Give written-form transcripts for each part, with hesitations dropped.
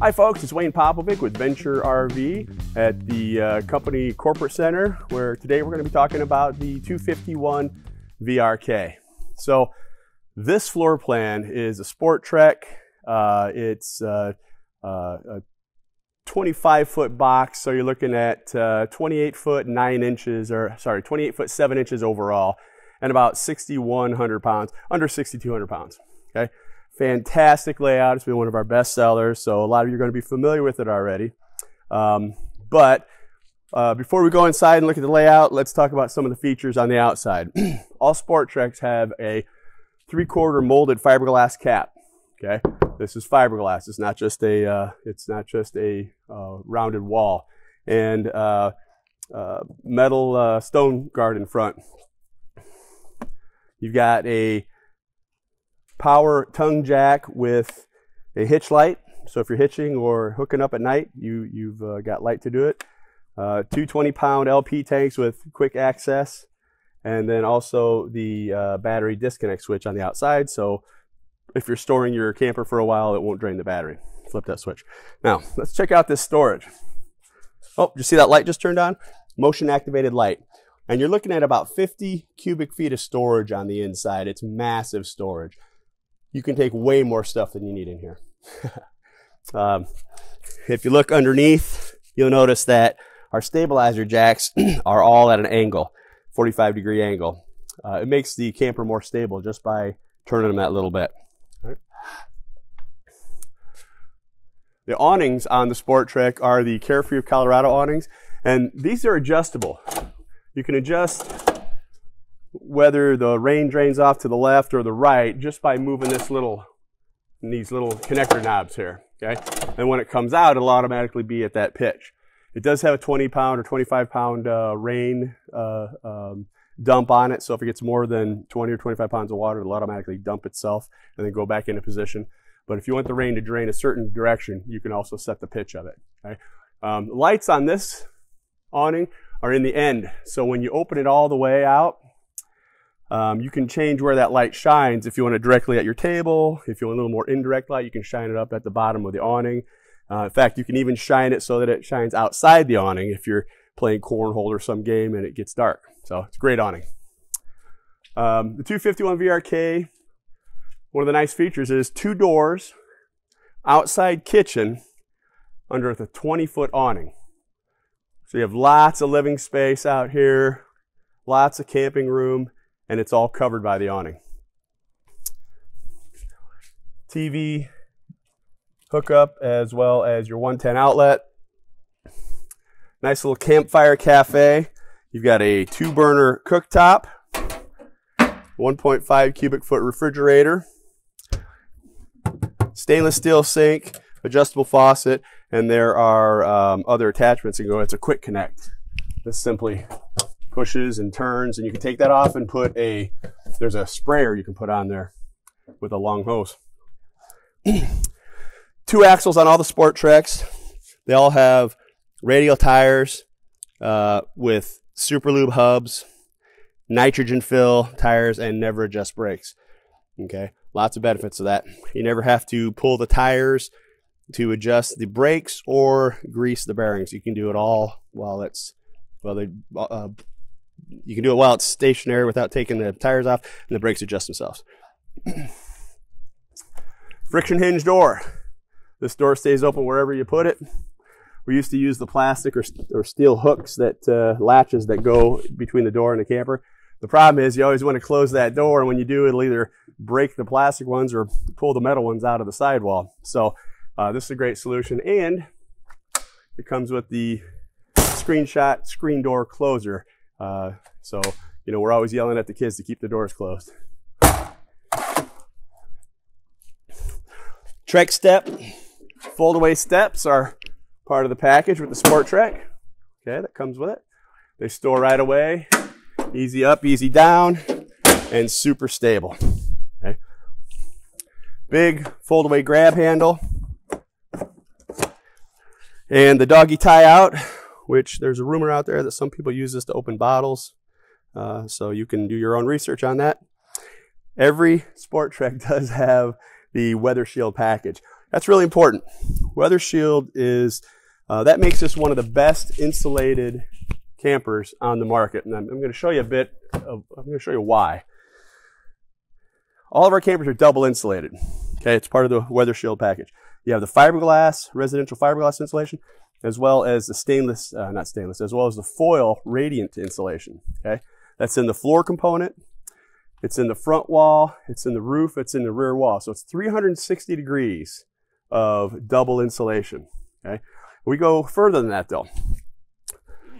Hi folks, it's Wayne Popovic with Venture RV at the company corporate center, where today we're going to be talking about the 251 VRK. So this floor plan is a SportTrek. It's a 25-foot box, so you're looking at 28 foot 9 inches, or sorry, 28 foot 7 inches overall, and about 6,100 pounds, under 6,200 pounds. Okay. Fantastic layout. It's been one of our best sellers, so a lot of you are going to be familiar with it already. But before we go inside and look at the layout, let's talk about some of the features on the outside. All SportTreks have a 3/4 molded fiberglass cap. Okay, this is fiberglass. It's not just a rounded wall, and metal stone guard in front. You've got a power tongue jack with a hitch light, so if you're hitching or hooking up at night, you've got light to do it. 2 20-pound LP tanks with quick access, and then also the battery disconnect switch on the outside, so if you're storing your camper for a while, it won't drain the battery. Flip that switch. Now let's check out this storage. Oh, you see that light just turned on? Motion activated light. And you're looking at about 50 cubic feet of storage on the inside. It's massive storage. You can take way more stuff than you need in here. If you look underneath, you'll notice that our stabilizer jacks are all at an angle, 45-degree angle. It makes the camper more stable just by turning them that little bit. Right. The awnings on the SportTrek are the Carefree of Colorado awnings, and these are adjustable. You can adjust whether the rain drains off to the left or the right just by moving these little connector knobs here. Okay, and when it comes out, it'll automatically be at that pitch. It does have a 20-pound or 25-pound rain dump on it, so if it gets more than 20 or 25 pounds of water, it'll automatically dump itself and then go back into position. But if you want the rain to drain a certain direction, you can also set the pitch of it. Okay? Lights on this awning are in the end, so when you open it all the way out, you can change where that light shines. If you want it directly at your table, if you want a little more indirect light, you can shine it up at the bottom of the awning. In fact, you can even shine it so that it shines outside the awning if you're playing cornhole or some game and it gets dark. So it's a great awning. The 251 VRK, one of the nice features is 2 doors, outside kitchen under the 20-foot awning. So you have lots of living space out here, lots of camping room, and it's all covered by the awning. TV hookup as well as your 110 outlet. Nice little campfire cafe. You've got a 2-burner cooktop, 1.5 cubic foot refrigerator, stainless steel sink, adjustable faucet, and there are other attachments. It's a quick connect. This simply pushes and turns, and you can take that off and put there's a sprayer you can put on there with a long hose. 2 axles on all the SportTreks. They all have radial tires with super lube hubs, nitrogen fill tires, and never adjust brakes. Okay, lots of benefits of that. You never have to pull the tires to adjust the brakes or grease the bearings. You can do it all while it's you can do it while it's stationary without taking the tires off, and the brakes adjust themselves. Friction hinge door. This door stays open wherever you put it. We used to use the plastic or steel hooks that latches that go between the door and the camper. The problem is you always want to close that door, and when you do, it'll either break the plastic ones or pull the metal ones out of the sidewall. So this is a great solution, and it comes with the screenshot screen door closer. So we're always yelling at the kids to keep the doors closed. Trek step, fold-away steps are part of the package with the SportTrek. Okay, that comes with it. They store right away, easy up, easy down, and super stable. Okay. Big fold-away grab handle, and the doggy tie out, which there's a rumor out there that some people use this to open bottles. So you can do your own research on that. Every SportTrek does have the weather shield package. That's really important. Weather shield is, that makes this one of the best insulated campers on the market. And I'm going to show you I'm going to show you why. All of our campers are double insulated. Okay, it's part of the weather shield package. You have the fiberglass, residential fiberglass insulation, as well as the stainless, as well as the foil radiant insulation. Okay, that's in the floor component, it's in the front wall, it's in the roof, it's in the rear wall. So it's 360 degrees of double insulation. Okay, we go further than that though.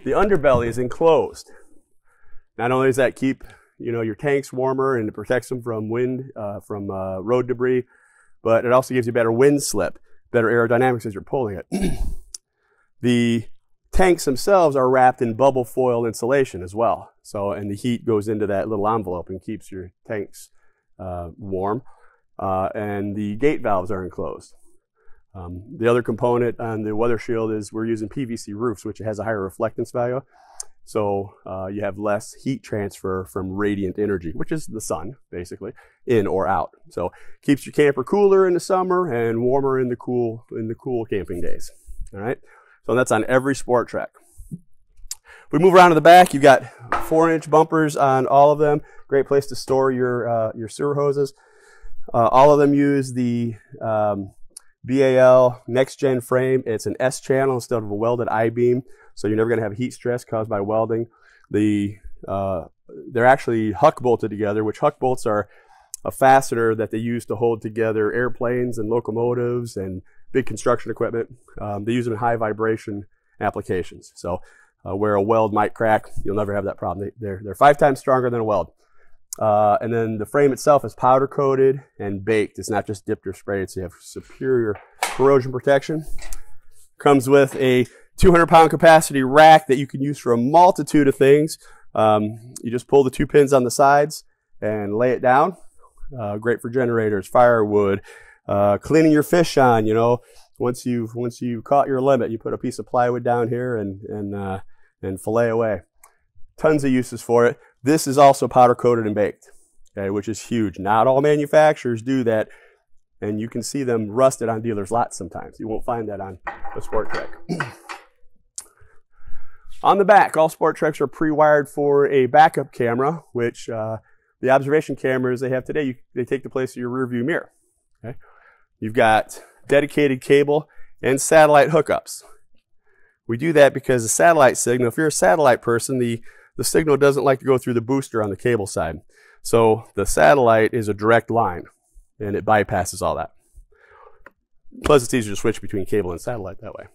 The underbelly is enclosed. Not only does that keep your tanks warmer and it protects them from wind, from road debris, but it also gives you better wind slip, better aerodynamics as you're pulling it. The tanks themselves are wrapped in bubble foil insulation as well. So, and the heat goes into that little envelope and keeps your tanks warm. And the gate valves are enclosed. The other component on the weather shield is we're using PVC roofs, which has a higher reflectance value. So you have less heat transfer from radiant energy, which is the sun, basically, in or out. So keeps your camper cooler in the summer and warmer in the cool camping days. All right. So that's on every SportTrek. If we move around to the back, you've got 4-inch bumpers on all of them. Great place to store your sewer hoses. All of them use the BAL next gen frame. It's an S channel instead of a welded I-beam. So you're never going to have heat stress caused by welding. They're actually huck bolted together, which huck bolts are a fastener that they use to hold together airplanes and locomotives and big construction equipment. They use them in high vibration applications. So where a weld might crack, you'll never have that problem. They're 5 times stronger than a weld. And then the frame itself is powder coated and baked. It's not just dipped or sprayed, so you have superior corrosion protection. Comes with a 200-pound capacity rack that you can use for a multitude of things. You just pull the 2 pins on the sides and lay it down. Great for generators, firewood, cleaning your fish on. Once you've caught your limit, you put a piece of plywood down here and fillet away. Tons of uses for it. This is also powder coated and baked, okay, which is huge. Not all manufacturers do that, and you can see them rusted on dealers' lots sometimes. You won't find that on the SportTrek. On the back, all SportTreks are pre-wired for a backup camera, which the observation cameras they have today, they take the place of your rear view mirror. Okay? You've got dedicated cable and satellite hookups. We do that because the satellite signal, if you're a satellite person, the signal doesn't like to go through the booster on the cable side. So the satellite is a direct line, and it bypasses all that. Plus, it's easier to switch between cable and satellite that way.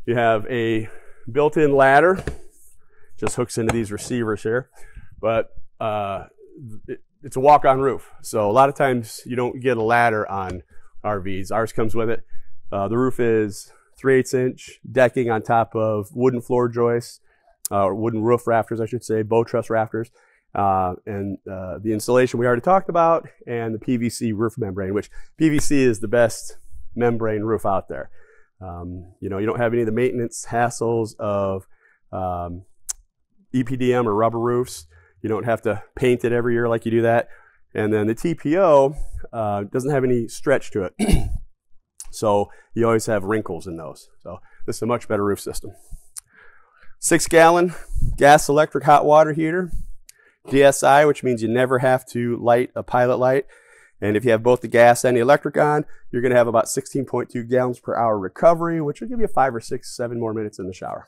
You have a built-in ladder, just hooks into these receivers here, but it's a walk-on roof. So a lot of times you don't get a ladder on RVs. Ours comes with it. The roof is 3/8 inch decking on top of wooden floor joists, or wooden roof rafters, I should say, bow truss rafters, and the insulation we already talked about, and the PVC roof membrane, which PVC is the best membrane roof out there. You don't have any of the maintenance hassles of EPDM or rubber roofs. You don't have to paint it every year like you do that. And then the TPO doesn't have any stretch to it. So you always have wrinkles in those. So this is a much better roof system. 6-gallon gas electric hot water heater. DSI, which means you never have to light a pilot light. And if you have both the gas and the electric on, you're going to have about 16.2 gallons per hour recovery, which will give you 5 or 6, 7 more minutes in the shower.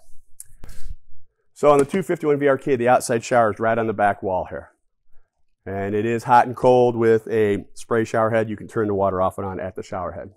So on the 251VRK, the outside shower is right on the back wall here. And it is hot and cold with a spray shower head. You can turn the water off and on at the shower head.